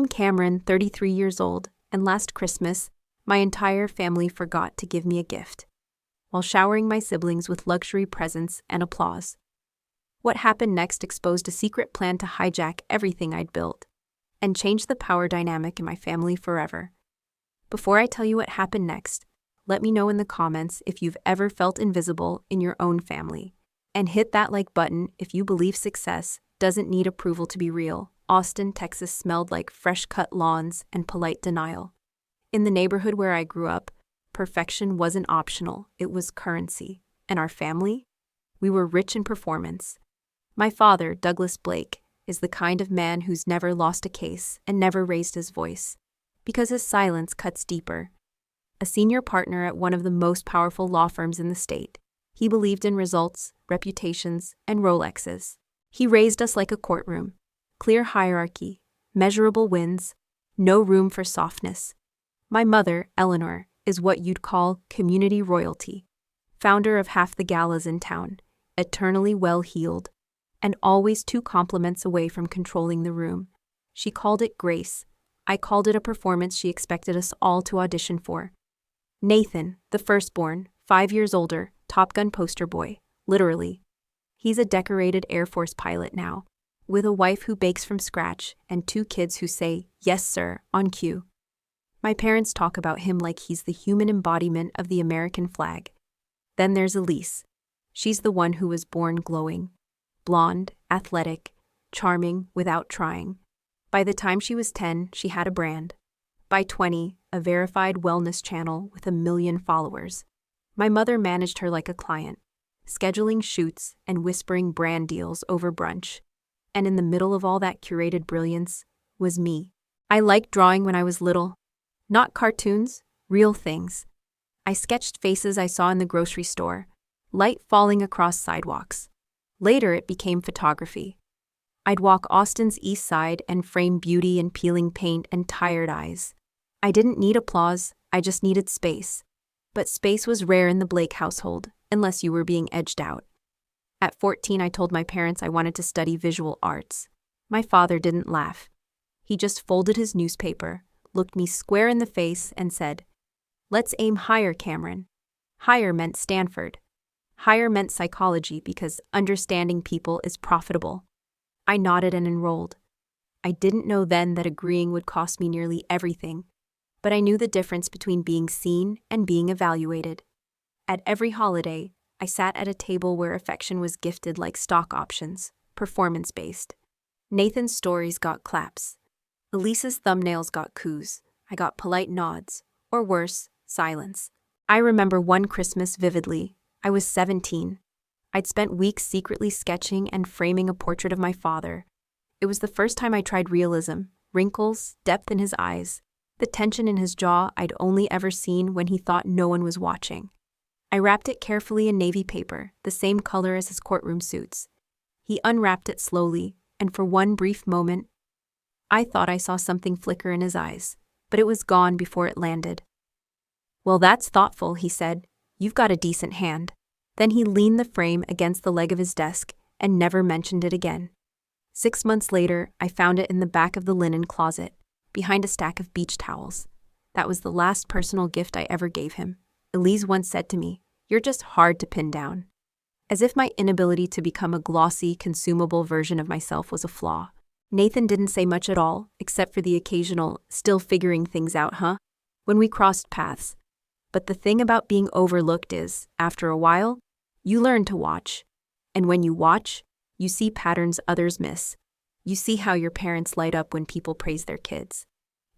I'm Cameron, 33 years old, and last Christmas, my entire family forgot to give me a gift, while showering my siblings with luxury presents and applause. What happened next exposed a secret plan to hijack everything I'd built and change the power dynamic in my family forever. Before I tell you what happened next, let me know in the comments if you've ever felt invisible in your own family. And hit that like button if you believe success doesn't need approval to be real. Austin, Texas smelled like fresh-cut lawns and polite denial. In the neighborhood where I grew up, perfection wasn't optional, it was currency. And our family? We were rich in performance. My father, Douglas Blake, is the kind of man who's never lost a case and never raised his voice, because his silence cuts deeper. A senior partner at one of the most powerful law firms in the state, he believed in results, reputations, and Rolexes. He raised us like a courtroom. Clear hierarchy, measurable wins, no room for softness. My mother, Eleanor, is what you'd call community royalty, founder of half the galas in town, eternally well-heeled, and always 2 compliments away from controlling the room. She called it grace. I called it a performance she expected us all to audition for. Nathan, the firstborn, 5 years older, Top Gun poster boy, literally. He's a decorated Air Force pilot now, with a wife who bakes from scratch and 2 kids who say, "Yes, sir," on cue. My parents talk about him like he's the human embodiment of the American flag. Then there's Elise. She's the one who was born glowing. Blonde, athletic, charming without trying. By the time she was 10, she had a brand. By 20, a verified wellness channel with 1 million followers. My mother managed her like a client, scheduling shoots and whispering brand deals over brunch. And in the middle of all that curated brilliance was me. I liked drawing when I was little. Not cartoons, real things. I sketched faces I saw in the grocery store, light falling across sidewalks. Later it became photography. I'd walk Austin's east side and frame beauty in peeling paint and tired eyes. I didn't need applause, I just needed space. But space was rare in the Blake household, unless you were being edged out. At 14, I told my parents I wanted to study visual arts. My father didn't laugh. He just folded his newspaper, looked me square in the face, and said, "Let's aim higher, Cameron." Higher meant Stanford. Higher meant psychology because understanding people is profitable. I nodded and enrolled. I didn't know then that agreeing would cost me nearly everything, but I knew the difference between being seen and being evaluated. At every holiday, I sat at a table where affection was gifted like stock options, performance-based. Nathan's stories got claps. Elise's thumbnails got coos. I got polite nods, or worse, silence. I remember one Christmas vividly. I was 17. I'd spent weeks secretly sketching and framing a portrait of my father. It was the first time I tried realism, wrinkles, depth in his eyes, the tension in his jaw I'd only ever seen when he thought no one was watching. I wrapped it carefully in navy paper, the same color as his courtroom suits. He unwrapped it slowly, and for one brief moment, I thought I saw something flicker in his eyes, but it was gone before it landed. "Well, that's thoughtful," he said. "You've got a decent hand." Then he leaned the frame against the leg of his desk and never mentioned it again. 6 months later, I found it in the back of the linen closet, behind a stack of beach towels. That was the last personal gift I ever gave him. Elise once said to me, "You're just hard to pin down." As if my inability to become a glossy, consumable version of myself was a flaw. Nathan didn't say much at all, except for the occasional, "Still figuring things out, huh?" when we crossed paths. But the thing about being overlooked is, after a while, you learn to watch. And when you watch, you see patterns others miss. You see how your parents light up when people praise their kids.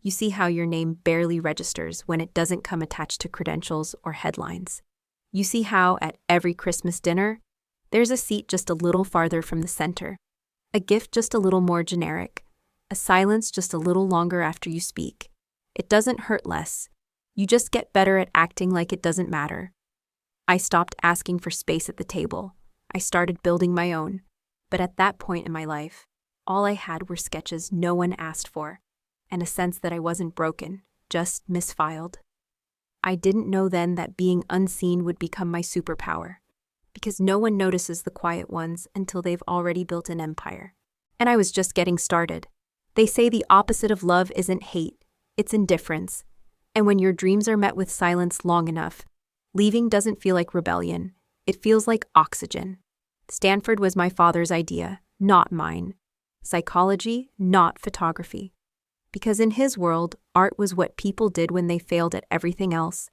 You see how your name barely registers when it doesn't come attached to credentials or headlines. You see how, at every Christmas dinner, there's a seat just a little farther from the center. A gift just a little more generic. A silence just a little longer after you speak. It doesn't hurt less. You just get better at acting like it doesn't matter. I stopped asking for space at the table. I started building my own. But at that point in my life, all I had were sketches no one asked for, and a sense that I wasn't broken, just misfiled. I didn't know then that being unseen would become my superpower, because no one notices the quiet ones until they've already built an empire. And I was just getting started. They say the opposite of love isn't hate, it's indifference. And when your dreams are met with silence long enough, leaving doesn't feel like rebellion, it feels like oxygen. Stanford was my father's idea, not mine. Psychology, not photography. Because in his world, art was what people did when they failed at everything else.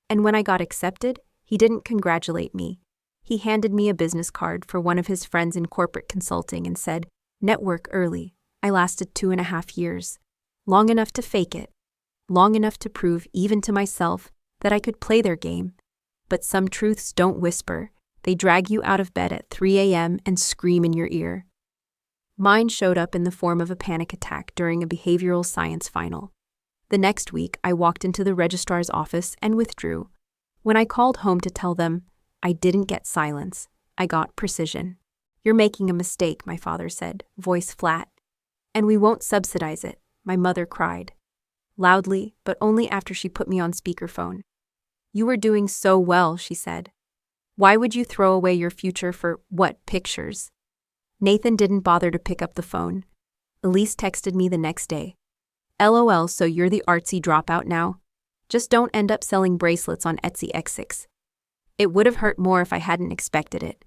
And when I got accepted, he didn't congratulate me. He handed me a business card for one of his friends in corporate consulting and said, "Network early." I lasted 2.5 years. Long enough to fake it. Long enough to prove, even to myself, that I could play their game. But some truths don't whisper. They drag you out of bed at 3 a.m. and scream in your ear. Mine showed up in the form of a panic attack during a behavioral science final. The next week, I walked into the registrar's office and withdrew. When I called home to tell them, I didn't get silence. I got precision. "You're making a mistake," my father said, voice flat. "And we won't subsidize it," my mother cried. Loudly, but only after she put me on speakerphone. "You were doing so well," she said. "Why would you throw away your future for, what, pictures?" Nathan didn't bother to pick up the phone. Elise texted me the next day. "LOL, so you're the artsy dropout now? Just don't end up selling bracelets on Etsy X6. It would have hurt more if I hadn't expected it.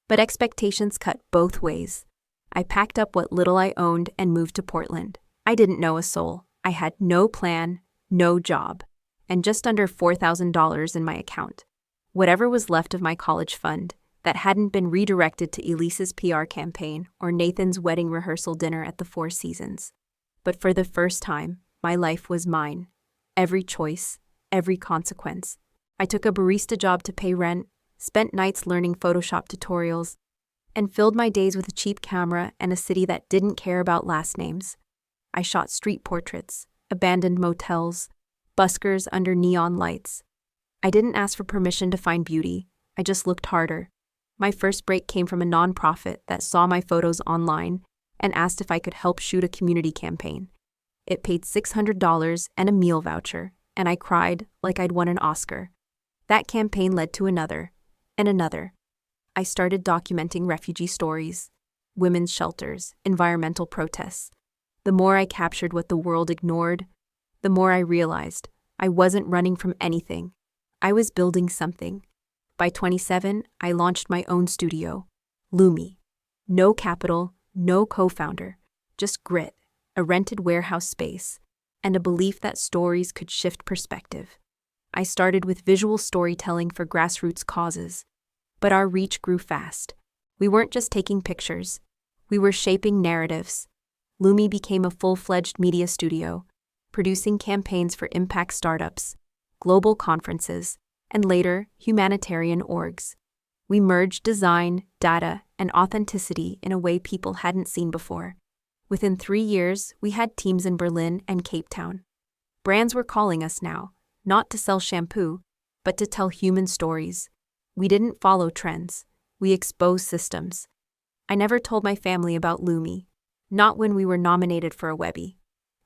But expectations cut both ways. I packed up what little I owned and moved to Portland. I didn't know a soul. I had no plan, no job, and just under $4,000 in my account. Whatever was left of my college fund that hadn't been redirected to Elise's PR campaign or Nathan's wedding rehearsal dinner at the Four Seasons. But for the first time, my life was mine. Every choice, every consequence. I took a barista job to pay rent, spent nights learning Photoshop tutorials, and filled my days with a cheap camera and a city that didn't care about last names. I shot street portraits, abandoned motels, buskers under neon lights. I didn't ask for permission to find beauty, I just looked harder. My first break came from a nonprofit that saw my photos online and asked if I could help shoot a community campaign. It paid $600 and a meal voucher, and I cried like I'd won an Oscar. That campaign led to another, and another. I started documenting refugee stories, women's shelters, environmental protests. The more I captured what the world ignored, the more I realized I wasn't running from anything. I was building something. By 27, I launched my own studio, Lumi. No capital, no co-founder, just grit, a rented warehouse space, and a belief that stories could shift perspective. I started with visual storytelling for grassroots causes, but our reach grew fast. We weren't just taking pictures, we were shaping narratives. Lumi became a full-fledged media studio, producing campaigns for impact startups, global conferences, and later, humanitarian orgs. We merged design, data, and authenticity in a way people hadn't seen before. Within 3 years, we had teams in Berlin and Cape Town. Brands were calling us now, not to sell shampoo, but to tell human stories. We didn't follow trends. We exposed systems. I never told my family about Lumi. Not when we were nominated for a Webby.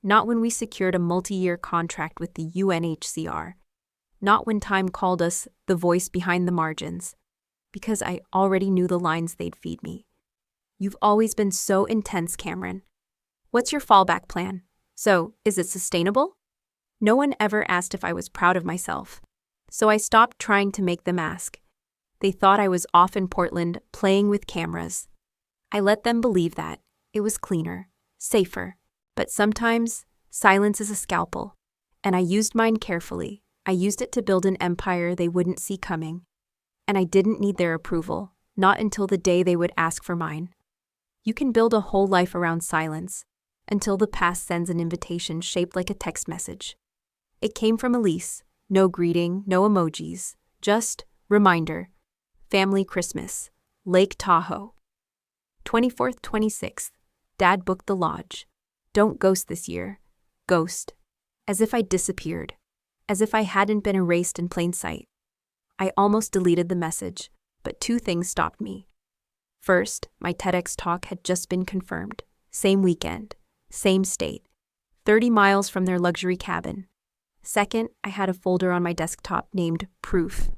Not when we secured a multi-year contract with the UNHCR. Not when Time called us the voice behind the margins. Because I already knew the lines they'd feed me. "You've always been so intense, Cameron. What's your fallback plan? So, is it sustainable?" No one ever asked if I was proud of myself. So I stopped trying to make them ask. They thought I was off in Portland playing with cameras. I let them believe that. It was cleaner, safer. But sometimes, silence is a scalpel. And I used mine carefully. I used it to build an empire they wouldn't see coming. And I didn't need their approval, not until the day they would ask for mine. You can build a whole life around silence, until the past sends an invitation shaped like a text message. It came from Elise, no greeting, no emojis, just reminder, family Christmas, Lake Tahoe. 24th, 26th, Dad booked the lodge. Don't ghost this year. Ghost. As if I disappeared. As if I hadn't been erased in plain sight. I almost deleted the message, but 2 things stopped me. First, my TEDx talk had just been confirmed. Same weekend, same state, 30 miles from their luxury cabin. Second, I had a folder on my desktop named Proof.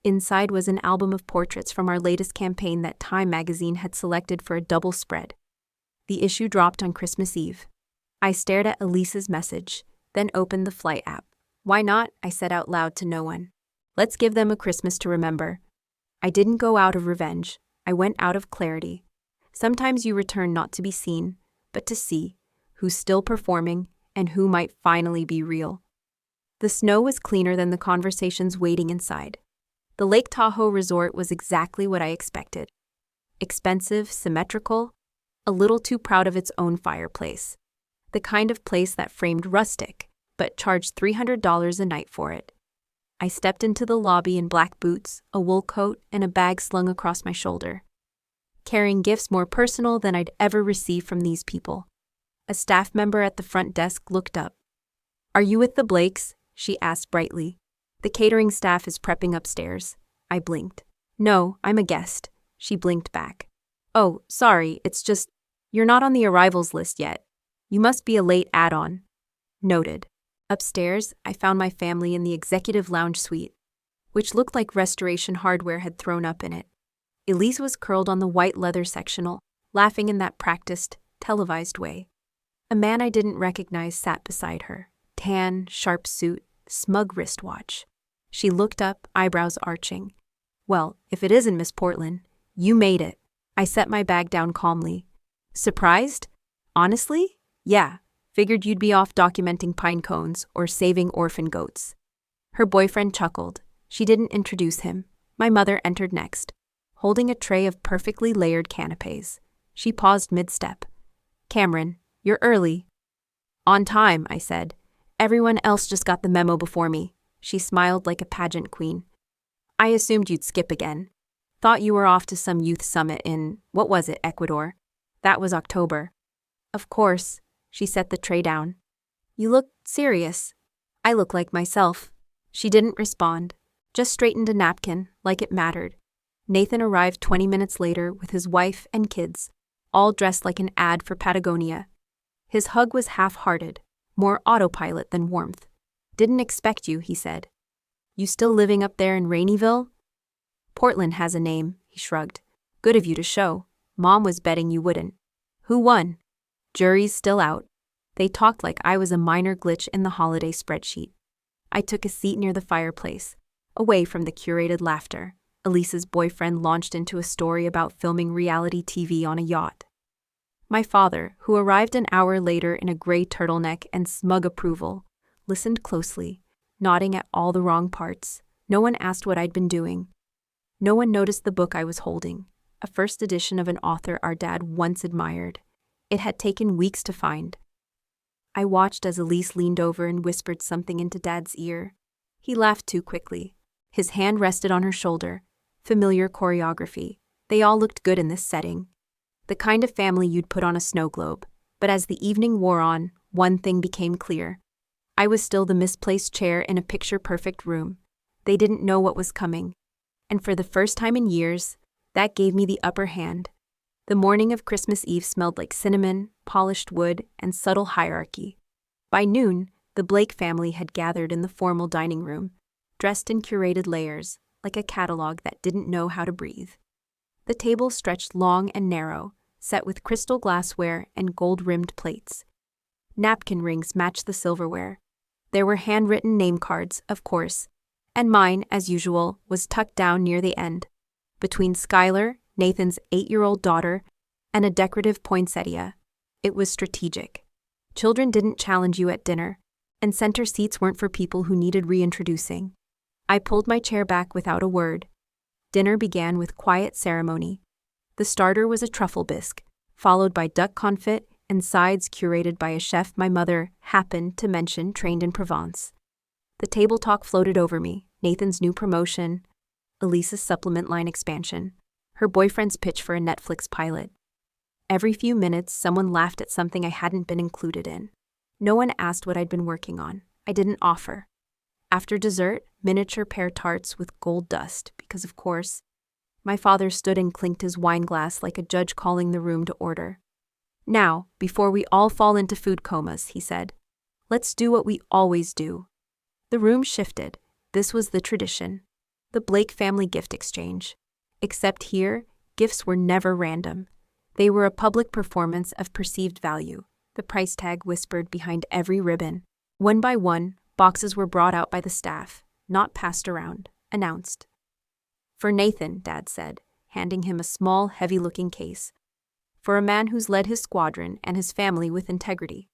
Inside was an album of portraits from our latest campaign that Time magazine had selected for a double spread. The issue dropped on Christmas Eve. I stared at Elise's message, then opened the flight app. Why not? I said out loud to no one. Let's give them a Christmas to remember. I didn't go out of revenge. I went out of clarity. Sometimes you return not to be seen, but to see who's still performing and who might finally be real. The snow was cleaner than the conversations waiting inside. The Lake Tahoe resort was exactly what I expected. Expensive, symmetrical, a little too proud of its own fireplace. The kind of place that framed rustic, but charged $300 a night for it. I stepped into the lobby in black boots, a wool coat, and a bag slung across my shoulder, carrying gifts more personal than I'd ever receive from these people. A staff member at the front desk looked up. "Are you with the Blakes?" she asked brightly. "The catering staff is prepping upstairs." I blinked. "No, I'm a guest." She blinked back. "Oh, sorry, it's just, you're not on the arrivals list yet. You must be a late add-on." Noted. Upstairs, I found my family in the executive lounge suite, which looked like Restoration Hardware had thrown up in it. Elise was curled on the white leather sectional, laughing in that practiced, televised way. A man I didn't recognize sat beside her, tan, sharp suit, smug wristwatch. She looked up, eyebrows arching. "Well, if it isn't Miss Portland, you made it." I set my bag down calmly. "Surprised? Honestly? Yeah. Figured you'd be off documenting pine cones or saving orphan goats." Her boyfriend chuckled. She didn't introduce him. My mother entered next, holding a tray of perfectly layered canapes. She paused mid-step. "Cameron, you're early." "On time," I said. "Everyone else just got the memo before me." She smiled like a pageant queen. "I assumed you'd skip again. Thought you were off to some youth summit in, what was it, Ecuador? That was October." "Of course." She set the tray down. "You look serious." "I look like myself." She didn't respond, just straightened a napkin like it mattered. Nathan arrived 20 minutes later with his wife and kids, all dressed like an ad for Patagonia. His hug was half-hearted, more autopilot than warmth. "Didn't expect you," he said. "You still living up there in Raineyville?" "Portland has a name," he shrugged. "Good of you to show. Mom was betting you wouldn't." "Who won?" "Jury's still out." They talked like I was a minor glitch in the holiday spreadsheet. I took a seat near the fireplace, away from the curated laughter. Elise's boyfriend launched into a story about filming reality TV on a yacht. My father, who arrived an hour later in a gray turtleneck and smug approval, listened closely, nodding at all the wrong parts. No one asked what I'd been doing. No one noticed the book I was holding, a first edition of an author our dad once admired. It had taken weeks to find. I watched as Elise leaned over and whispered something into Dad's ear. He laughed too quickly. His hand rested on her shoulder. Familiar choreography. They all looked good in this setting. The kind of family you'd put on a snow globe. But as the evening wore on, one thing became clear. I was still the misplaced chair in a picture-perfect room. They didn't know what was coming. And for the first time in years, that gave me the upper hand. The morning of Christmas Eve smelled like cinnamon, polished wood, and subtle hierarchy. By noon, the Blake family had gathered in the formal dining room, dressed in curated layers, like a catalog that didn't know how to breathe. The table stretched long and narrow, set with crystal glassware and gold-rimmed plates. Napkin rings matched the silverware. There were handwritten name cards, of course, and mine, as usual, was tucked down near the end, between Skylar, Nathan's 8-year-old daughter, and a decorative poinsettia. It was strategic. Children didn't challenge you at dinner, and center seats weren't for people who needed reintroducing. I pulled my chair back without a word. Dinner began with quiet ceremony. The starter was a truffle bisque, followed by duck confit and sides curated by a chef my mother happened to mention trained in Provence. The table talk floated over me, Nathan's new promotion, Elise's supplement line expansion, her boyfriend's pitch for a Netflix pilot. Every few minutes, someone laughed at something I hadn't been included in. No one asked what I'd been working on. I didn't offer. After dessert, miniature pear tarts with gold dust, because of course, my father stood and clinked his wine glass like a judge calling the room to order. "Now, before we all fall into food comas," he said, "let's do what we always do." The room shifted. This was the tradition. The Blake family gift exchange. Except here, gifts were never random. They were a public performance of perceived value. The price tag whispered behind every ribbon. One by one, boxes were brought out by the staff, not passed around, announced. For Nathan, Dad said, handing him a small, heavy-looking case. For a man who's led his squadron and his family with integrity.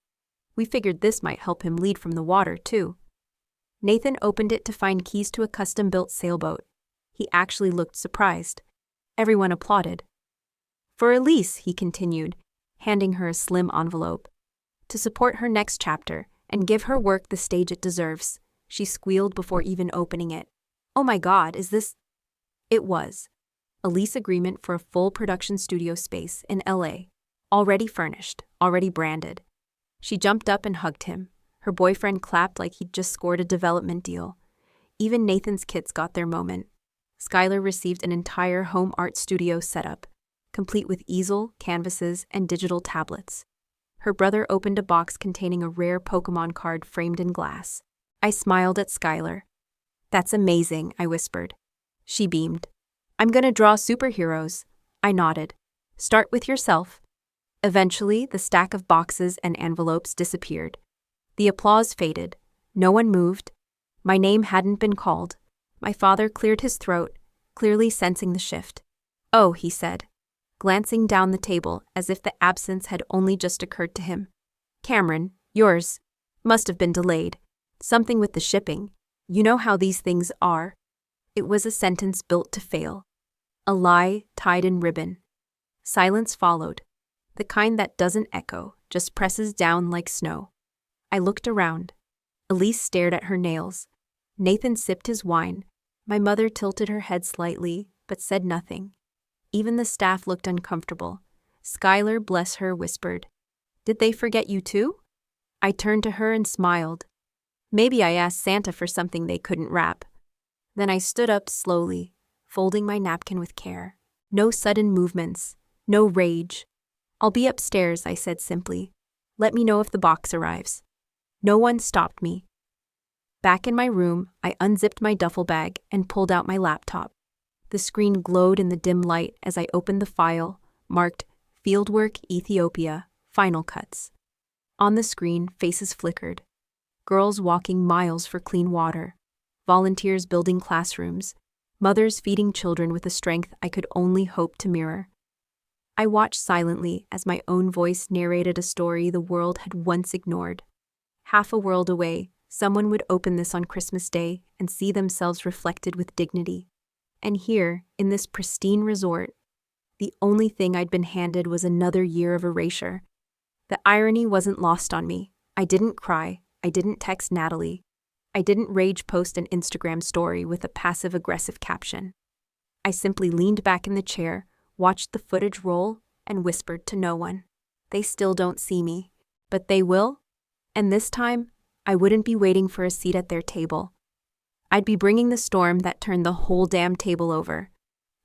We figured this might help him lead from the water, too. Nathan opened it to find keys to a custom-built sailboat. He actually looked surprised. Everyone applauded. For Elise, he continued, handing her a slim envelope. To support her next chapter and give her work the stage it deserves, she squealed before even opening it. Oh my God, is this... It was. A lease agreement for a full production studio space in LA. Already furnished, already branded. She jumped up and hugged him. Her boyfriend clapped like he'd just scored a development deal. Even Nathan's kids got their moment. Skylar received an entire home art studio setup, complete with easel, canvases, and digital tablets. Her brother opened a box containing a rare Pokemon card framed in glass. I smiled at Skylar. That's amazing, I whispered. She beamed. I'm gonna draw superheroes. I nodded. Start with yourself. Eventually, the stack of boxes and envelopes disappeared. The applause faded. No one moved. My name hadn't been called. My father cleared his throat, clearly sensing the shift. Oh, he said, glancing down the table as if the absence had only just occurred to him. Cameron, yours. Must have been delayed. Something with the shipping. You know how these things are. It was a sentence built to fail. A lie tied in ribbon. Silence followed. The kind that doesn't echo, just presses down like snow. I looked around. Elise stared at her nails. Nathan sipped his wine. My mother tilted her head slightly, but said nothing. Even the staff looked uncomfortable. Skylar, bless her, whispered, "Did they forget you too?" I turned to her and smiled. Maybe I asked Santa for something they couldn't wrap. Then I stood up slowly, folding my napkin with care. No sudden movements, no rage. I'll be upstairs, I said simply. Let me know if the box arrives. No one stopped me. Back in my room, I unzipped my duffel bag and pulled out my laptop. The screen glowed in the dim light as I opened the file, marked Fieldwork Ethiopia, Final Cuts. On the screen, faces flickered. Girls walking miles for clean water. Volunteers building classrooms. Mothers feeding children with a strength I could only hope to mirror. I watched silently as my own voice narrated a story the world had once ignored. Half a world away, someone would open this on Christmas Day and see themselves reflected with dignity. And here, in this pristine resort, the only thing I'd been handed was another year of erasure. The irony wasn't lost on me. I didn't cry. I didn't text Natalie. I didn't rage post an Instagram story with a passive-aggressive caption. I simply leaned back in the chair, watched the footage roll, and whispered to no one. They still don't see me, but they will. And this time, I wouldn't be waiting for a seat at their table. I'd be bringing the storm that turned the whole damn table over.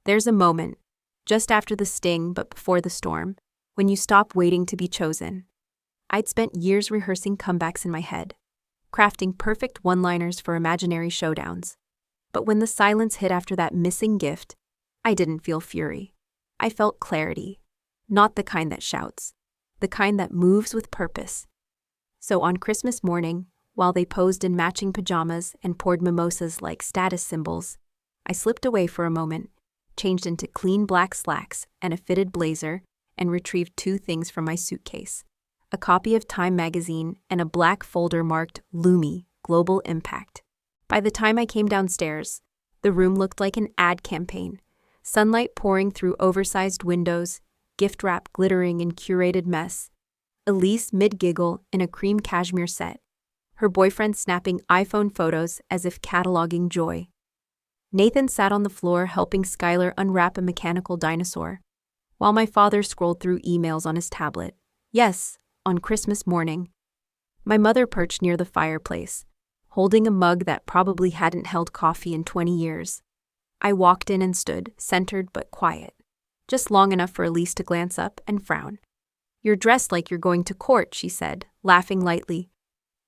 There's a moment, just after the sting but before the storm, when you stop waiting to be chosen. I'd spent years rehearsing comebacks in my head, crafting perfect one-liners for imaginary showdowns. But when the silence hit after that missing gift, I didn't feel fury. I felt clarity. Not the kind that shouts, the kind that moves with purpose. So on Christmas morning, while they posed in matching pajamas and poured mimosas like status symbols, I slipped away for a moment, changed into clean black slacks and a fitted blazer, and retrieved two things from my suitcase: a copy of Time magazine and a black folder marked Lumi, Global Impact. By the time I came downstairs, the room looked like an ad campaign, sunlight pouring through oversized windows, gift wrap glittering in curated mess. Elise mid-giggle in a cream cashmere set, her boyfriend snapping iPhone photos as if cataloging joy. Nathan sat on the floor helping Skylar unwrap a mechanical dinosaur, while my father scrolled through emails on his tablet. Yes, on Christmas morning. My mother perched near the fireplace, holding a mug that probably hadn't held coffee in 20 years. I walked in and stood, centered but quiet, just long enough for Elise to glance up and frown. "You're dressed like you're going to court," she said, laughing lightly.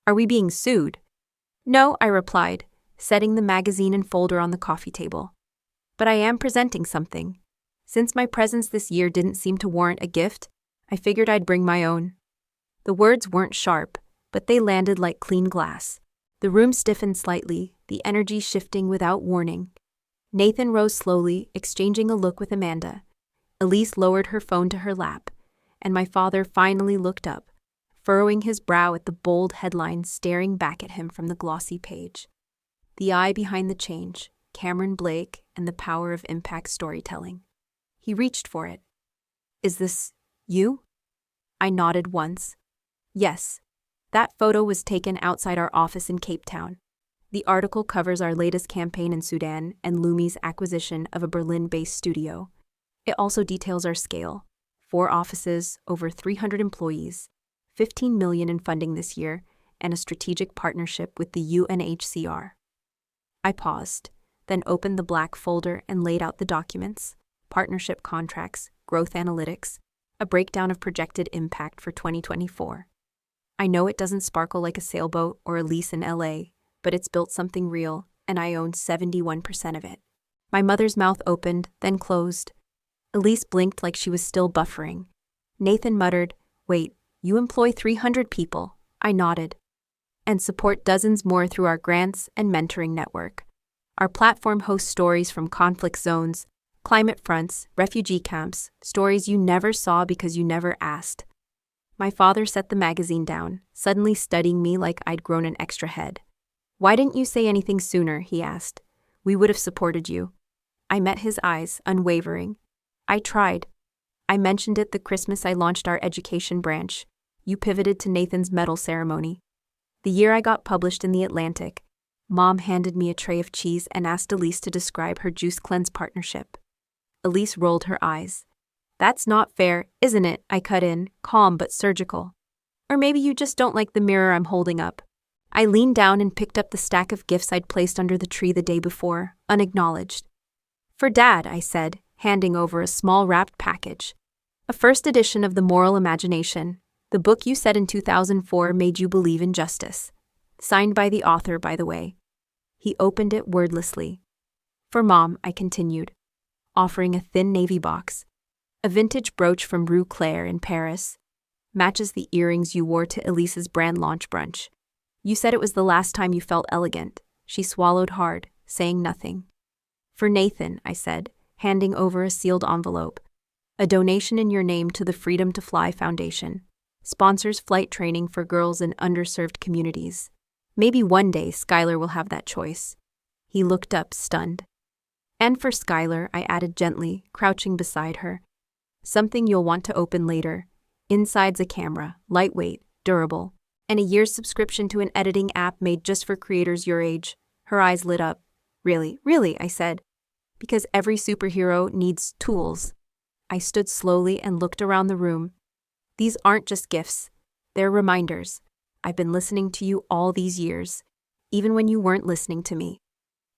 "Are we being sued?" "No," I replied, setting the magazine and folder on the coffee table. "But I am presenting something. Since my presence this year didn't seem to warrant a gift, I figured I'd bring my own." The words weren't sharp, but they landed like clean glass. The room stiffened slightly, the energy shifting without warning. Nathan rose slowly, exchanging a look with Amanda. Elise lowered her phone to her lap, and my father finally looked up, furrowing his brow at the bold headline staring back at him from the glossy page. The eye behind the change, Cameron Blake and the power of impact storytelling. He reached for it. "Is this you?" I nodded once. Yes. That photo was taken outside our office in Cape Town. The article covers our latest campaign in Sudan and Lumi's acquisition of a Berlin-based studio. It also details our scale: 4 offices, over 300 employees, $15 million in funding this year, and a strategic partnership with the UNHCR. I paused, then opened the black folder and laid out the documents: partnership contracts, growth analytics, a breakdown of projected impact for 2024. I know it doesn't sparkle like a sailboat or a lease in LA, but it's built something real, and I own 71% of it. My mother's mouth opened, then closed. Elise blinked like she was still buffering. Nathan muttered, "Wait, you employ 300 people?" I nodded. "And support dozens more through our grants and mentoring network. Our platform hosts stories from conflict zones, climate fronts, refugee camps, stories you never saw because you never asked." My father set the magazine down, suddenly studying me like I'd grown an extra head. "Why didn't you say anything sooner?" he asked. "We would have supported you." I met his eyes, unwavering. "I tried. I mentioned it the Christmas I launched our education branch. You pivoted to Nathan's medal ceremony. The year I got published in The Atlantic, Mom handed me a tray of cheese and asked Elise to describe her juice cleanse partnership. Elise rolled her eyes. "That's not fair, isn't it?" I cut in, calm but surgical. "Or maybe you just don't like the mirror I'm holding up." I leaned down and picked up the stack of gifts I'd placed under the tree the day before, unacknowledged. "For Dad," I said, handing over a small wrapped package. "A first edition of The Moral Imagination, the book you said in 2004 made you believe in justice. Signed by the author, by the way." He opened it wordlessly. "For Mom," I continued, offering a thin navy box. "A vintage brooch from Rue Claire in Paris. Matches the earrings you wore to Elise's brand launch brunch. You said it was the last time you felt elegant." She swallowed hard, saying nothing. "For Nathan," I said, handing over a sealed envelope. "A donation in your name to the Freedom to Fly Foundation. Sponsors flight training for girls in underserved communities. Maybe one day Skylar will have that choice." He looked up, stunned. "And for Skylar," I added gently, crouching beside her. "Something you'll want to open later. Inside's a camera, lightweight, durable, and a year's subscription to an editing app made just for creators your age." Her eyes lit up. Really, I said. "Because every superhero needs tools." I stood slowly and looked around the room. "These aren't just gifts. They're reminders. I've been listening to you all these years, even when you weren't listening to me."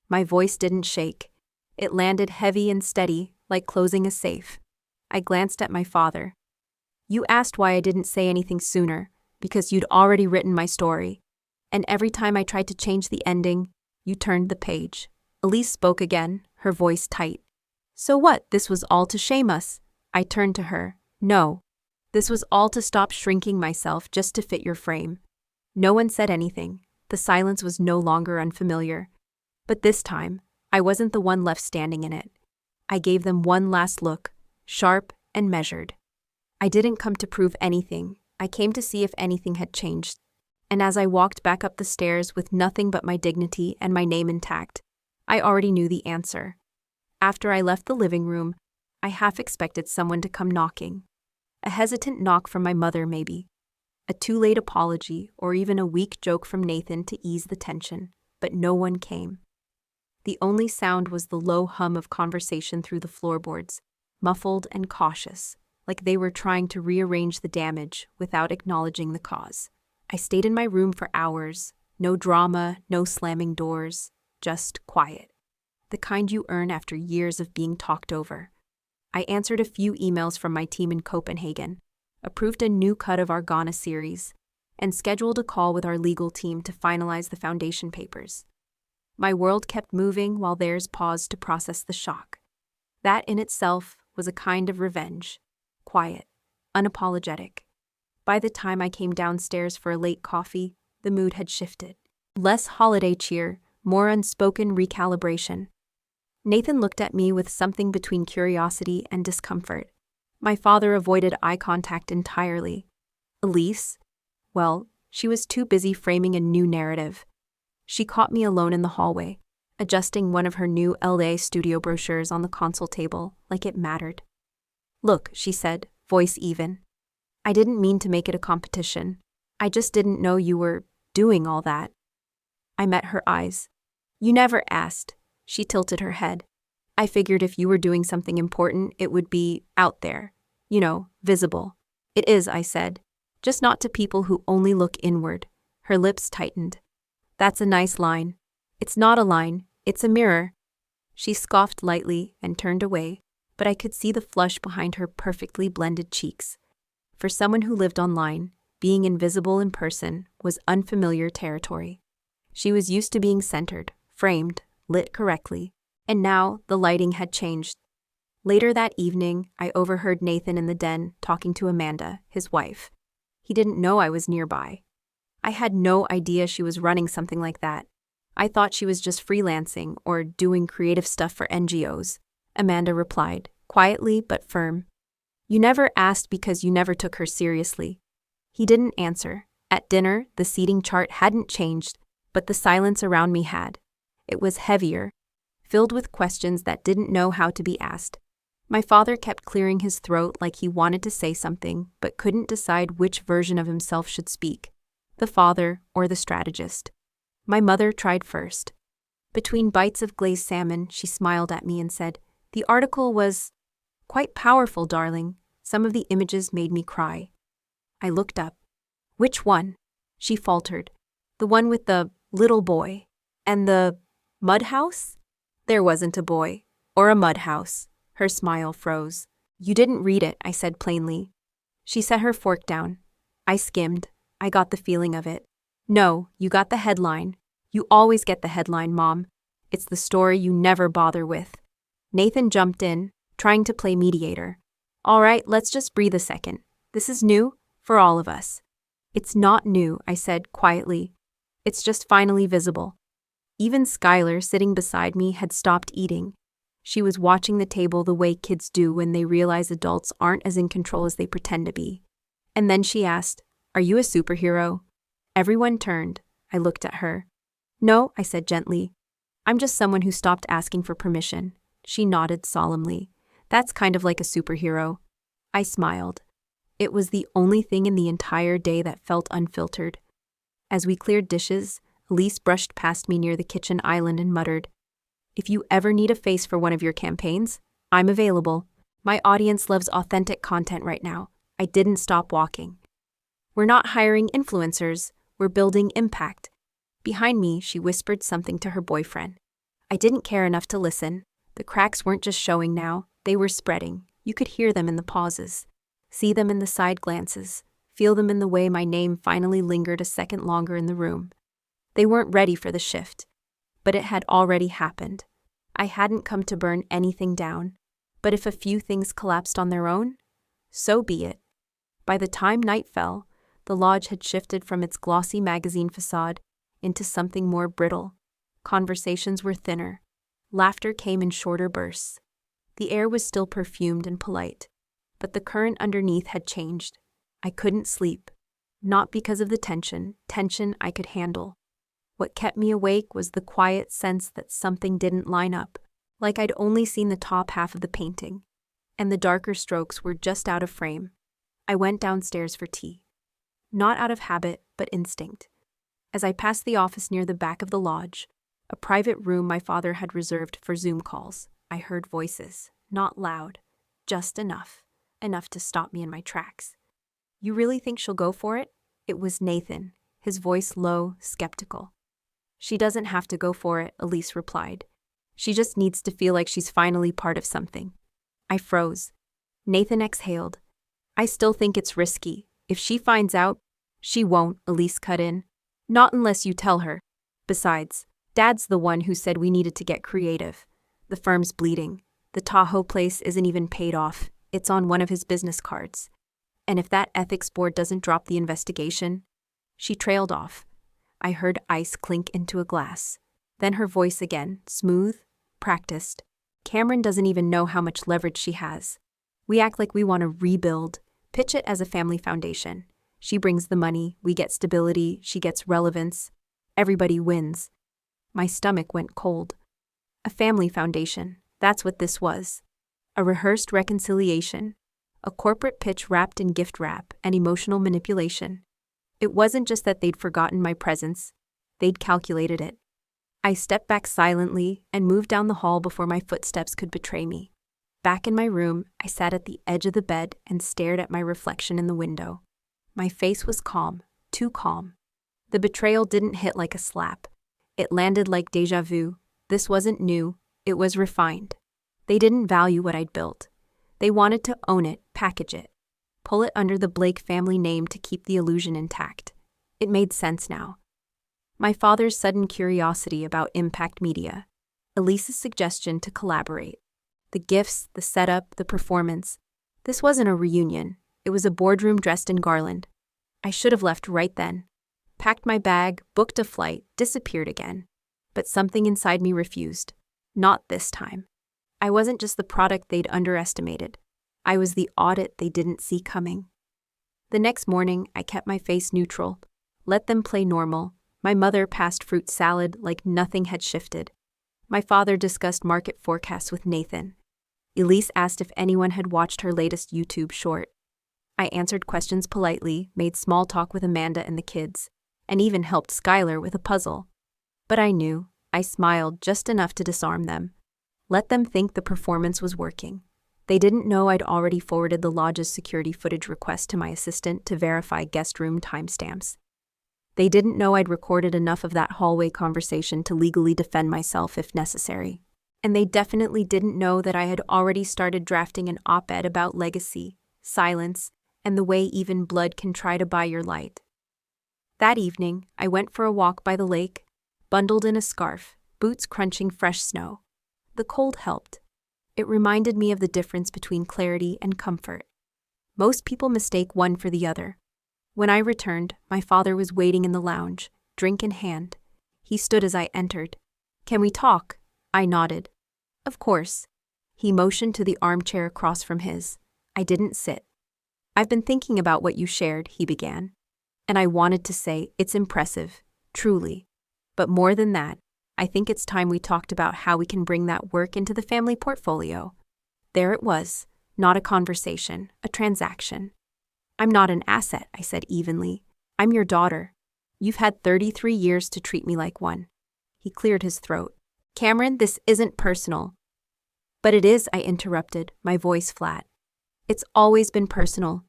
My voice didn't shake. It landed heavy and steady, like closing a safe. I glanced at my father. "You asked why I didn't say anything sooner, because you'd already written my story. And every time I tried to change the ending, you turned the page." Elise spoke again, her voice tight. "So what, this was all to shame us?" I turned to her. "No. This was all to stop shrinking myself just to fit your frame." No one said anything. The silence was no longer unfamiliar. But this time, I wasn't the one left standing in it. I gave them one last look, sharp and measured. I didn't come to prove anything. I came to see if anything had changed. And as I walked back up the stairs with nothing but my dignity and my name intact, I already knew the answer. After I left the living room, I half expected someone to come knocking. A hesitant knock from my mother, maybe. A too-late apology, or even a weak joke from Nathan to ease the tension, but no one came. The only sound was the low hum of conversation through the floorboards, muffled and cautious, like they were trying to rearrange the damage without acknowledging the cause. I stayed in my room for hours. No drama, no slamming doors, just quiet. The kind you earn after years of being talked over. I answered a few emails from my team in Copenhagen, approved a new cut of our Ghana series, and scheduled a call with our legal team to finalize the foundation papers. My world kept moving while theirs paused to process the shock. That in itself was a kind of revenge. Quiet, unapologetic. By the time I came downstairs for a late coffee, the mood had shifted. Less holiday cheer, more unspoken recalibration. Nathan looked at me with something between curiosity and discomfort. My father avoided eye contact entirely. Elise? Well, she was too busy framing a new narrative. She caught me alone in the hallway, adjusting one of her new LA studio brochures on the console table like it mattered. "Look," she said, voice even. "I didn't mean to make it a competition. I just didn't know you were doing all that." I met her eyes. "You never asked." She tilted her head. "I figured if you were doing something important, it would be out there. You know, visible." "It is," I said. "Just not to people who only look inward." Her lips tightened. "That's a nice line." "It's not a line, it's a mirror." She scoffed lightly and turned away, but I could see the flush behind her perfectly blended cheeks. For someone who lived online, being invisible in person was unfamiliar territory. She was used to being centered, framed, lit correctly, and now the lighting had changed. Later that evening, I overheard Nathan in the den talking to Amanda, his wife. He didn't know I was nearby. I had no idea she was running something like that. I thought she was just freelancing or doing creative stuff for NGOs. Amanda replied, quietly but firm. "You never asked because you never took her seriously." He didn't answer. At dinner, the seating chart hadn't changed, but the silence around me had. It was heavier, filled with questions that didn't know how to be asked. My father kept clearing his throat like he wanted to say something, but couldn't decide which version of himself should speak, the father or the strategist. My mother tried first. Between bites of glazed salmon, she smiled at me and said, "The article was quite powerful, darling. Some of the images made me cry." I looked up. "Which one?" She faltered. "The one with the little boy. And the mud house?" "There wasn't a boy. Or a mud house." Her smile froze. "You didn't read it," I said plainly. She set her fork down. I skimmed. I got the feeling of it. "No, you got the headline. You always get the headline, Mom. It's the story you never bother with." Nathan jumped in, trying to play mediator. "All right, let's just breathe a second. This is new, for all of us." "It's not new," I said quietly. "It's just finally visible." Even Skylar, sitting beside me, had stopped eating. She was watching the table the way kids do when they realize adults aren't as in control as they pretend to be. And then she asked, "Are you a superhero?" Everyone turned. I looked at her. "No," I said gently. "I'm just someone who stopped asking for permission." She nodded solemnly. "That's kind of like a superhero." I smiled. It was the only thing in the entire day that felt unfiltered. As we cleared dishes, Elise brushed past me near the kitchen island and muttered, "If you ever need a face for one of your campaigns, I'm available. My audience loves authentic content right now." I didn't stop walking. "We're not hiring influencers, we're building impact." Behind me, she whispered something to her boyfriend. I didn't care enough to listen. The cracks weren't just showing now, they were spreading. You could hear them in the pauses, see them in the side glances, feel them in the way my name finally lingered a second longer in the room. They weren't ready for the shift, but it had already happened. I hadn't come to burn anything down, but if a few things collapsed on their own, so be it. By the time night fell, the lodge had shifted from its glossy magazine facade into something more brittle. Conversations were thinner. Laughter came in shorter bursts. The air was still perfumed and polite, but the current underneath had changed. I couldn't sleep. Not because of the tension I could handle. What kept me awake was the quiet sense that something didn't line up, like I'd only seen the top half of the painting, and the darker strokes were just out of frame. I went downstairs for tea. Not out of habit, but instinct. As I passed the office near the back of the lodge, a private room my father had reserved for Zoom calls, I heard voices, not loud, just enough to stop me in my tracks. "You really think she'll go for it?" It was Nathan, his voice low, skeptical. "She doesn't have to go for it," Elise replied. "She just needs to feel like she's finally part of something." I froze. Nathan exhaled. "I still think it's risky. If she finds out—" "She won't," Elise cut in. "Not unless you tell her. Besides, Dad's the one who said we needed to get creative. The firm's bleeding. The Tahoe place isn't even paid off. It's on one of his business cards." And if that ethics board doesn't drop the investigation? She trailed off. I heard ice clink into a glass. Then her voice again, smooth, practiced. Cameron doesn't even know how much leverage she has. We act like we want to rebuild, pitch it as a family foundation. She brings the money, we get stability, she gets relevance. Everybody wins. My stomach went cold. A family foundation, that's what this was. A rehearsed reconciliation. A corporate pitch wrapped in gift wrap and emotional manipulation. It wasn't just that they'd forgotten my presence, they'd calculated it. I stepped back silently and moved down the hall before my footsteps could betray me. Back in my room, I sat at the edge of the bed and stared at my reflection in the window. My face was calm, too calm. The betrayal didn't hit like a slap. It landed like déjà vu. This wasn't new, it was refined. They didn't value what I'd built. They wanted to own it, package it, pull it under the Blake family name to keep the illusion intact. It made sense now. My father's sudden curiosity about impact media, Elise's suggestion to collaborate, the gifts, the setup, the performance. This wasn't a reunion. It was a boardroom dressed in garland. I should have left right then. Packed my bag, booked a flight, disappeared again. But something inside me refused. Not this time. I wasn't just the product they'd underestimated. I was the audit they didn't see coming. The next morning, I kept my face neutral. Let them play normal. My mother passed fruit salad like nothing had shifted. My father discussed market forecasts with Nathan. Elise asked if anyone had watched her latest YouTube short. I answered questions politely, made small talk with Amanda and the kids, and even helped Skylar with a puzzle. But I knew. I smiled just enough to disarm them. Let them think the performance was working. They didn't know I'd already forwarded the lodge's security footage request to my assistant to verify guest room timestamps. They didn't know I'd recorded enough of that hallway conversation to legally defend myself if necessary. And they definitely didn't know that I had already started drafting an op-ed about legacy, silence, and the way even blood can try to buy your light. That evening, I went for a walk by the lake, bundled in a scarf, boots crunching fresh snow. The cold helped. It reminded me of the difference between clarity and comfort. Most people mistake one for the other. When I returned, my father was waiting in the lounge, drink in hand. He stood as I entered. "Can we talk?" I nodded. "Of course." He motioned to the armchair across from his. I didn't sit. "I've been thinking about what you shared," he began. And I wanted to say, it's impressive, truly. But more than that, I think it's time we talked about how we can bring that work into the family portfolio. There it was, not a conversation, a transaction. "I'm not an asset," I said evenly. "I'm your daughter. You've had 33 years to treat me like one." He cleared his throat. "Cameron, this isn't personal." "But it is," I interrupted, my voice flat. "It's always been personal.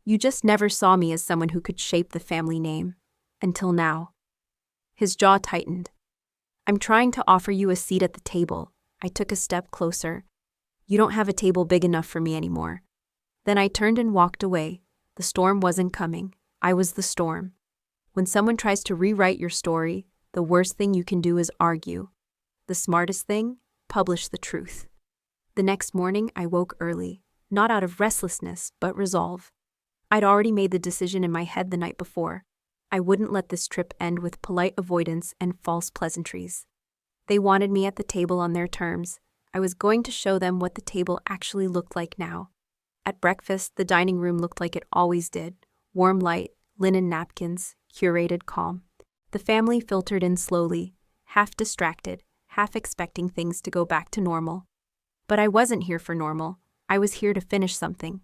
You just never saw me as someone who could shape the family name. Until now." His jaw tightened. "I'm trying to offer you a seat at the table." I took a step closer. "You don't have a table big enough for me anymore." Then I turned and walked away. The storm wasn't coming. I was the storm. When someone tries to rewrite your story, the worst thing you can do is argue. The smartest thing? Publish the truth. The next morning, I woke early, not out of restlessness, but resolve. I'd already made the decision in my head the night before. I wouldn't let this trip end with polite avoidance and false pleasantries. They wanted me at the table on their terms. I was going to show them what the table actually looked like now. At breakfast, the dining room looked like it always did. Warm light, linen napkins, curated calm. The family filtered in slowly, half distracted, half expecting things to go back to normal. But I wasn't here for normal. I was here to finish something.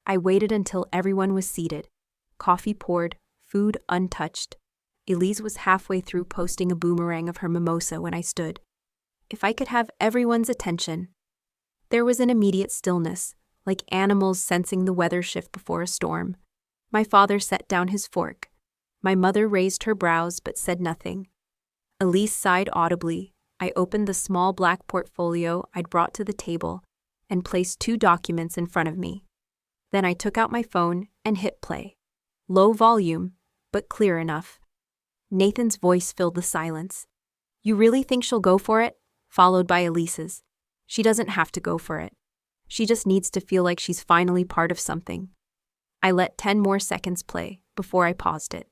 I waited until everyone was seated. Coffee poured, food untouched. Elise was halfway through posting a boomerang of her mimosa when I stood. If I could have everyone's attention. There was an immediate stillness, like animals sensing the weather shift before a storm. My father set down his fork. My mother raised her brows but said nothing. Elise sighed audibly. I opened the small black portfolio I'd brought to the table and placed 2 documents in front of me. Then I took out my phone and hit play. Low volume, but clear enough. Nathan's voice filled the silence. "You really think she'll go for it?" Followed by Elise's. "She doesn't have to go for it. She just needs to feel like she's finally part of something." I let 10 more seconds play before I paused it.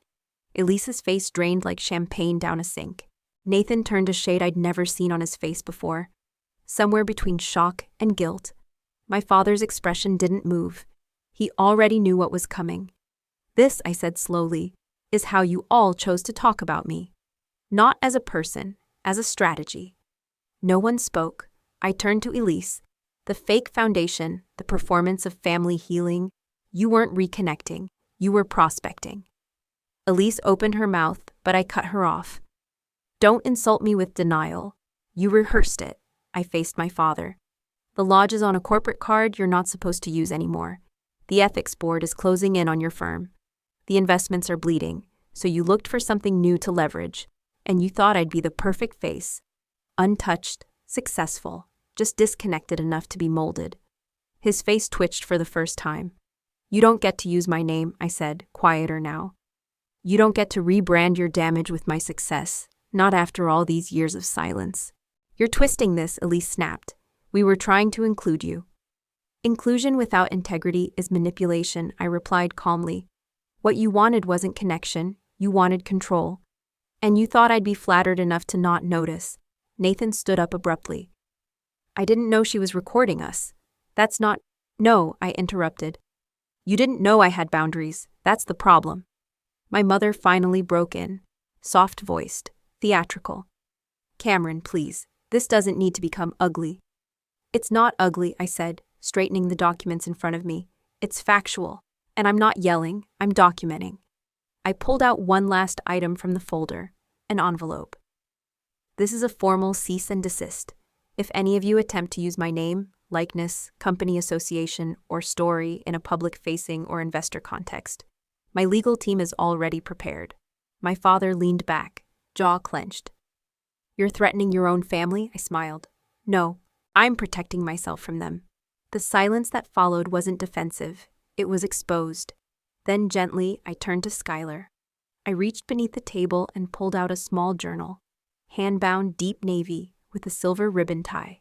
Elise's face drained like champagne down a sink. Nathan turned a shade I'd never seen on his face before. Somewhere between shock and guilt. My father's expression didn't move. He already knew what was coming. This, I said slowly, is how you all chose to talk about me. Not as a person, as a strategy. No one spoke. I turned to Elise. The fake foundation, the performance of family healing. You weren't reconnecting. You were prospecting. Elise opened her mouth, but I cut her off. Don't insult me with denial. You rehearsed it. I faced my father. The lodge is on a corporate card you're not supposed to use anymore. The ethics board is closing in on your firm. The investments are bleeding, so you looked for something new to leverage, and you thought I'd be the perfect face. Untouched, successful, just disconnected enough to be molded. His face twitched for the first time. You don't get to use my name, I said, quieter now. You don't get to rebrand your damage with my success, not after all these years of silence. You're twisting this, Elise snapped. We were trying to include you. Inclusion without integrity is manipulation, I replied calmly. What you wanted wasn't connection, you wanted control. And you thought I'd be flattered enough to not notice. Nathan stood up abruptly. I didn't know she was recording us. That's not— No, I interrupted. You didn't know I had boundaries. That's the problem. My mother finally broke in, soft-voiced, theatrical. Cameron, please, this doesn't need to become ugly. It's not ugly, I said, straightening the documents in front of me. It's factual, and I'm not yelling, I'm documenting. I pulled out one last item from the folder, an envelope. This is a formal cease and desist. If any of you attempt to use my name, likeness, company association, or story in a public-facing or investor context, my legal team is already prepared. My father leaned back, jaw clenched. You're threatening your own family? I smiled. No, I'm protecting myself from them. The silence that followed wasn't defensive. It was exposed. Then gently, I turned to Skylar. I reached beneath the table and pulled out a small journal, hand-bound deep navy with a silver ribbon tie.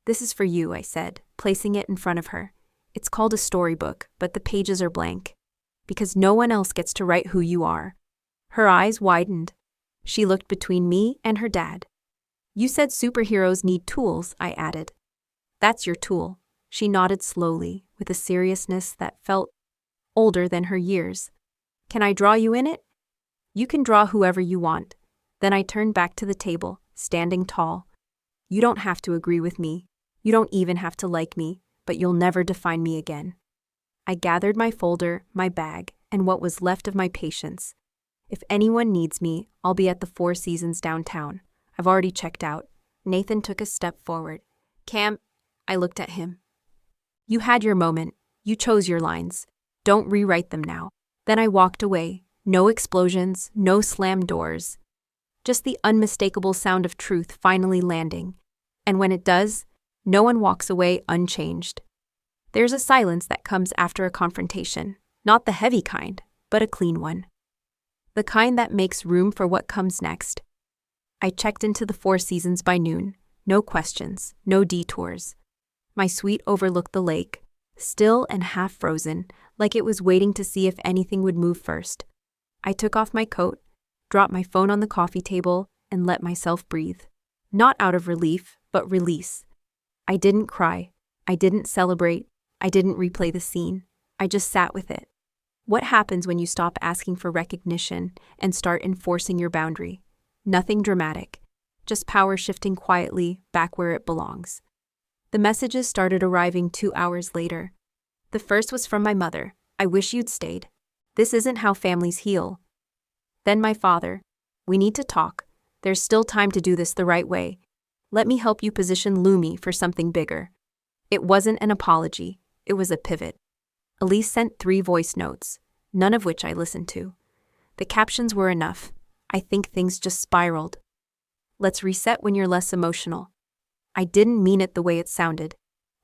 This is for you, I said, placing it in front of her. It's called a storybook, but the pages are blank. Because no one else gets to write who you are. Her eyes widened. She looked between me and her dad. You said superheroes need tools, I added. That's your tool. She nodded slowly, with a seriousness that felt older than her years. Can I draw you in it? You can draw whoever you want. Then I turned back to the table, standing tall. You don't have to agree with me. You don't even have to like me, but you'll never define me again. I gathered my folder, my bag, and what was left of my patience. If anyone needs me, I'll be at the Four Seasons downtown. I've already checked out. Nathan took a step forward. Cam, I looked at him. You had your moment. You chose your lines. Don't rewrite them now. Then I walked away. No explosions, no slammed doors. Just the unmistakable sound of truth finally landing. And when it does, no one walks away unchanged. There's a silence that comes after a confrontation. Not the heavy kind, but a clean one. The kind that makes room for what comes next. I checked into the Four Seasons by noon. No questions, no detours. My suite overlooked the lake, still and half frozen, like it was waiting to see if anything would move first. I took off my coat, dropped my phone on the coffee table, and let myself breathe. Not out of relief, but release. I didn't cry. I didn't celebrate. I didn't replay the scene. I just sat with it. What happens when you stop asking for recognition and start enforcing your boundary? Nothing dramatic, just power shifting quietly back where it belongs. The messages started arriving 2 hours later. The first was from my mother. I wish you'd stayed. This isn't how families heal. Then my father. We need to talk. There's still time to do this the right way. Let me help you position Lumi for something bigger. It wasn't an apology. It was a pivot. Elise sent 3 voice notes, none of which I listened to. The captions were enough. I think things just spiraled. Let's reset when you're less emotional. I didn't mean it the way it sounded.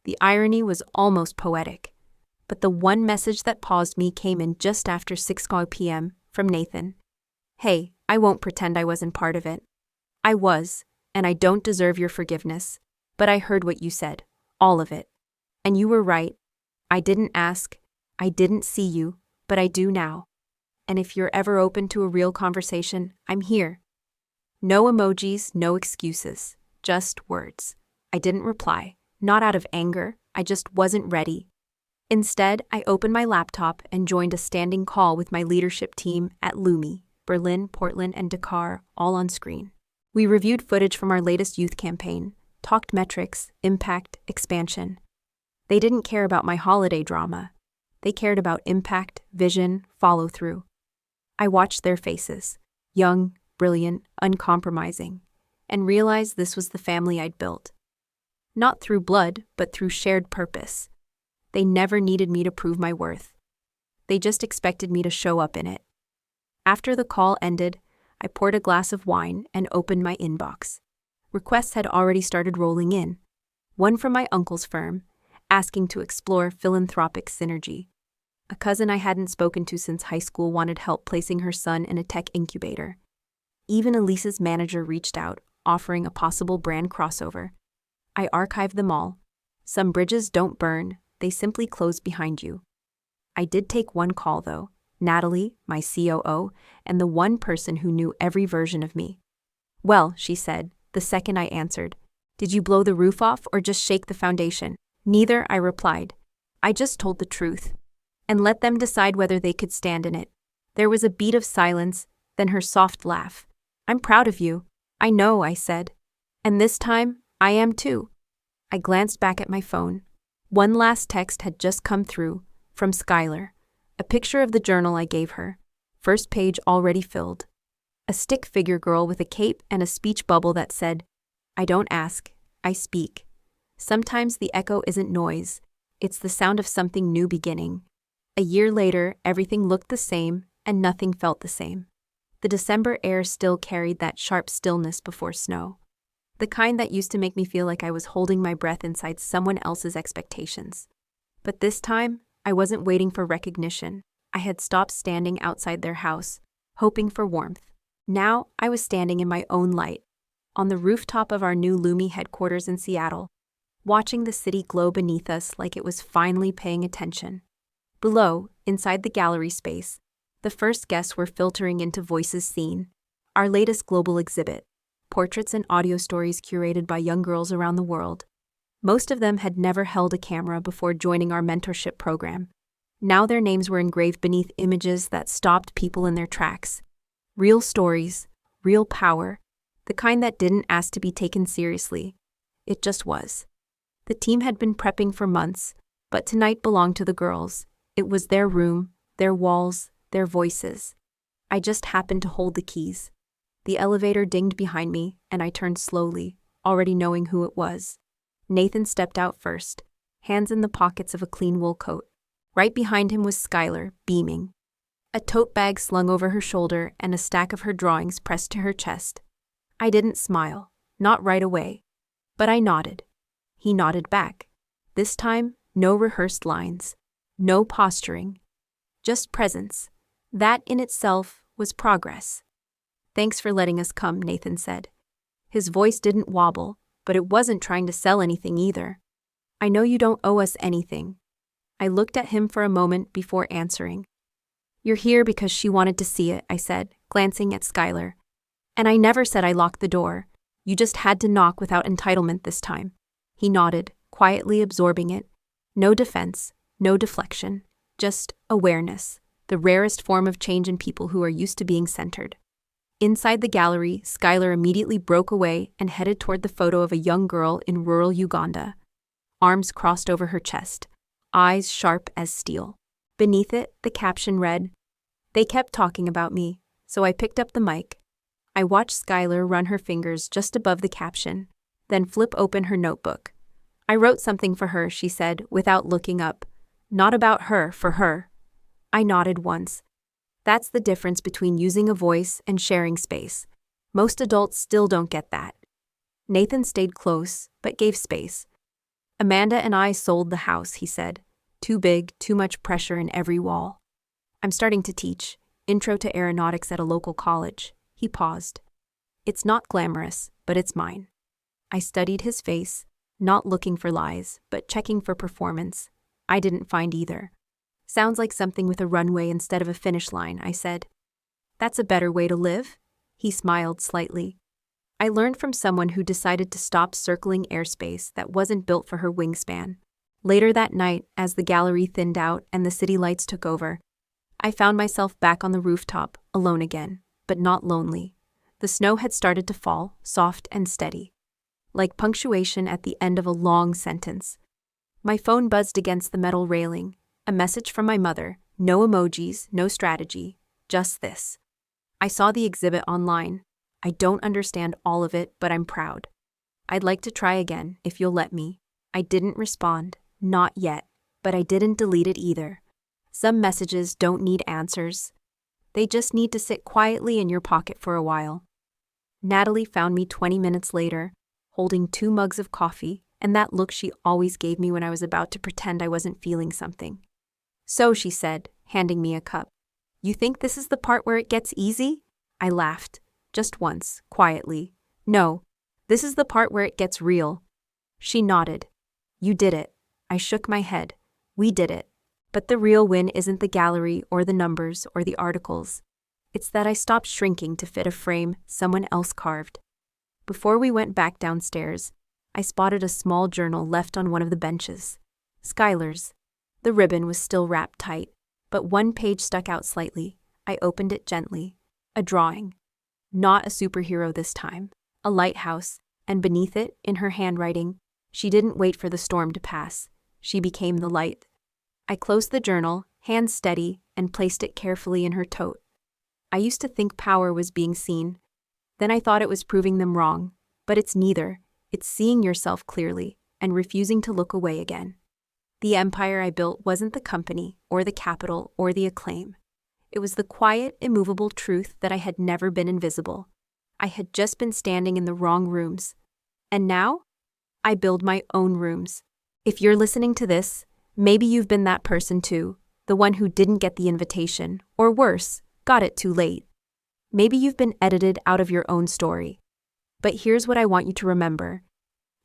The irony was almost poetic. But the one message that paused me came in just after 6 p.m. from Nathan. Hey, I won't pretend I wasn't part of it. I was, and I don't deserve your forgiveness. But I heard what you said. All of it. And you were right. I didn't ask. I didn't see you, but I do now. And if you're ever open to a real conversation, I'm here. No emojis, no excuses, just words. I didn't reply, not out of anger, I just wasn't ready. Instead, I opened my laptop and joined a standing call with my leadership team at Lumi, Berlin, Portland, and Dakar, all on screen. We reviewed footage from our latest youth campaign, talked metrics, impact, expansion. They didn't care about my holiday drama. They cared about impact, vision, follow-through. I watched their faces, young, brilliant, uncompromising, and realized this was the family I'd built. Not through blood, but through shared purpose. They never needed me to prove my worth. They just expected me to show up in it. After the call ended, I poured a glass of wine and opened my inbox. Requests had already started rolling in. One from my uncle's firm, asking to explore philanthropic synergy. A cousin I hadn't spoken to since high school wanted help placing her son in a tech incubator. Even Elise's manager reached out, offering a possible brand crossover. I archived them all. Some bridges don't burn, they simply close behind you. I did take one call though, Natalie, my COO, and the one person who knew every version of me. Well, she said, the second I answered, did you blow the roof off or just shake the foundation? Neither, I replied. I just told the truth. And let them decide whether they could stand in it. There was a beat of silence, then her soft laugh. I'm proud of you. I know, I said. And this time, I am too. I glanced back at my phone. One last text had just come through, from Skylar. A picture of the journal I gave her. First page already filled. A stick figure girl with a cape and a speech bubble that said, I don't ask, I speak. Sometimes the echo isn't noise, it's the sound of something new beginning. A year later, everything looked the same and nothing felt the same. The December air still carried that sharp stillness before snow. The kind that used to make me feel like I was holding my breath inside someone else's expectations. But this time, I wasn't waiting for recognition. I had stopped standing outside their house, hoping for warmth. Now, I was standing in my own light, on the rooftop of our new Lumi headquarters in Seattle, watching the city glow beneath us like it was finally paying attention. Below, inside the gallery space, the first guests were filtering into Voices Seen, our latest global exhibit, portraits and audio stories curated by young girls around the world. Most of them had never held a camera before joining our mentorship program. Now their names were engraved beneath images that stopped people in their tracks. Real stories, real power, the kind that didn't ask to be taken seriously. It just was. The team had been prepping for months, but tonight belonged to the girls. It was their room, their walls, their voices. I just happened to hold the keys. The elevator dinged behind me, and I turned slowly, already knowing who it was. Nathan stepped out first, hands in the pockets of a clean wool coat. Right behind him was Skylar, beaming. A tote bag slung over her shoulder and a stack of her drawings pressed to her chest. I didn't smile, not right away. But I nodded. He nodded back. This time, no rehearsed lines. No posturing. Just presence. That in itself was progress. Thanks for letting us come, Nathan said. His voice didn't wobble, but it wasn't trying to sell anything either. I know you don't owe us anything. I looked at him for a moment before answering. You're here because she wanted to see it, I said, glancing at Skylar. And I never said I locked the door. You just had to knock without entitlement this time. He nodded, quietly absorbing it. No defense, no deflection, just awareness, the rarest form of change in people who are used to being centered. Inside the gallery, Skylar immediately broke away and headed toward the photo of a young girl in rural Uganda. Arms crossed over her chest, eyes sharp as steel. Beneath it, the caption read, They kept talking about me, so I picked up the mic. I watched Skylar run her fingers just above the caption, then flip open her notebook. I wrote something for her, she said, without looking up. Not about her, for her. I nodded once. That's the difference between using a voice and sharing space. Most adults still don't get that. Nathan stayed close, but gave space. Amanda and I sold the house, he said. Too big, too much pressure in every wall. I'm starting to teach, Intro to Aeronautics at a local college. He paused. It's not glamorous, but it's mine. I studied his face, not looking for lies, but checking for performance. I didn't find either. Sounds like something with a runway instead of a finish line, I said. That's a better way to live? He smiled slightly. I learned from someone who decided to stop circling airspace that wasn't built for her wingspan. Later that night, as the gallery thinned out and the city lights took over, I found myself back on the rooftop, alone again, but not lonely. The snow had started to fall, soft and steady, like punctuation at the end of a long sentence. My phone buzzed against the metal railing, a message from my mother, no emojis, no strategy, just this. I saw the exhibit online. I don't understand all of it, but I'm proud. I'd like to try again, if you'll let me. I didn't respond, not yet, but I didn't delete it either. Some messages don't need answers. They just need to sit quietly in your pocket for a while. Natalie found me 20 minutes later, holding 2 mugs of coffee and that look she always gave me when I was about to pretend I wasn't feeling something. So, she said, handing me a cup. You think this is the part where it gets easy? I laughed, just once, quietly. No, this is the part where it gets real. She nodded. You did it. I shook my head. We did it. But the real win isn't the gallery or the numbers or the articles. It's that I stopped shrinking to fit a frame someone else carved. Before we went back downstairs, I spotted a small journal left on one of the benches. Skylar's. The ribbon was still wrapped tight, but one page stuck out slightly. I opened it gently. A drawing. Not a superhero this time. A lighthouse, and beneath it, in her handwriting, she didn't wait for the storm to pass. She became the light. I closed the journal, hands steady, and placed it carefully in her tote. I used to think power was being seen. Then I thought it was proving them wrong. But it's neither. It's seeing yourself clearly and refusing to look away again. The empire I built wasn't the company, or the capital, or the acclaim. It was the quiet, immovable truth that I had never been invisible. I had just been standing in the wrong rooms. And now? I build my own rooms. If you're listening to this, maybe you've been that person too, the one who didn't get the invitation, or worse, got it too late. Maybe you've been edited out of your own story. But here's what I want you to remember.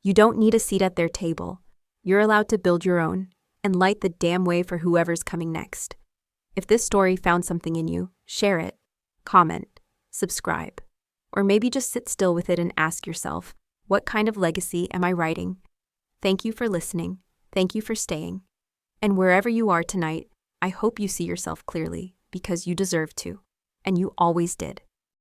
You don't need a seat at their table. You're allowed to build your own, and light the damn way for whoever's coming next. If this story found something in you, share it, comment, subscribe, or maybe just sit still with it and ask yourself, what kind of legacy am I writing? Thank you for listening. Thank you for staying. And wherever you are tonight, I hope you see yourself clearly, because you deserve to, and you always did.